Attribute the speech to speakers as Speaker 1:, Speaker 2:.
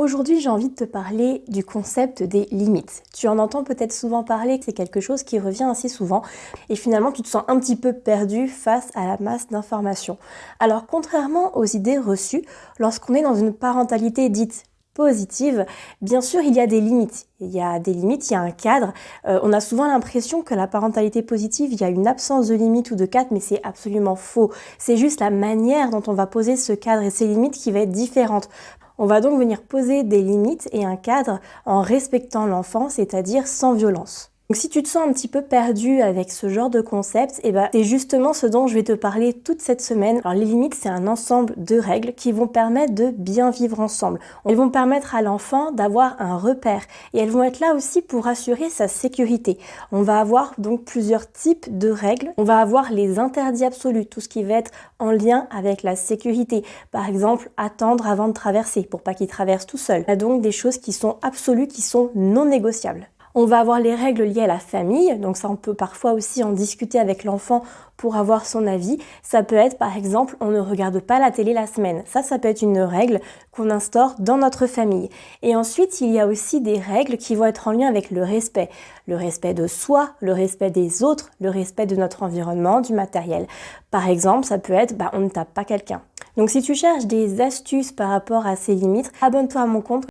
Speaker 1: Aujourd'hui, j'ai envie de te parler du concept des limites. Tu en entends peut-être souvent parler, c'est quelque chose qui revient assez souvent et finalement tu te sens un petit peu perdu face à la masse d'informations. Alors contrairement aux idées reçues, lorsqu'on est dans une parentalité dite positive, bien sûr il y a des limites. Il y a des limites, il y a un cadre. On a souvent l'impression que la parentalité positive, il y a une absence de limites ou de cadre, mais c'est absolument faux. C'est juste la manière dont on va poser ce cadre et ces limites qui va être différente. On va donc venir poser des limites et un cadre en respectant l'enfant, c'est-à-dire sans violence. Donc si tu te sens un petit peu perdu avec ce genre de concept, c'est justement ce dont je vais te parler toute cette semaine. Alors les limites, c'est un ensemble de règles qui vont permettre de bien vivre ensemble. Elles vont permettre à l'enfant d'avoir un repère et elles vont être là aussi pour assurer sa sécurité. On va avoir donc plusieurs types de règles. On va avoir les interdits absolus, tout ce qui va être en lien avec la sécurité. Par exemple, attendre avant de traverser pour pas qu'il traverse tout seul. Il y a donc des choses qui sont absolues, qui sont non négociables. On va avoir les règles liées à la famille, donc ça on peut parfois aussi en discuter avec l'enfant pour avoir son avis. Ça peut être par exemple, on ne regarde pas la télé la semaine. Ça peut être une règle qu'on instaure dans notre famille. Et ensuite, il y a aussi des règles qui vont être en lien avec le respect. Le respect de soi, le respect des autres, le respect de notre environnement, du matériel. Par exemple, ça peut être, on ne tape pas quelqu'un. Donc si tu cherches des astuces par rapport à ces limites, abonne-toi à mon compte.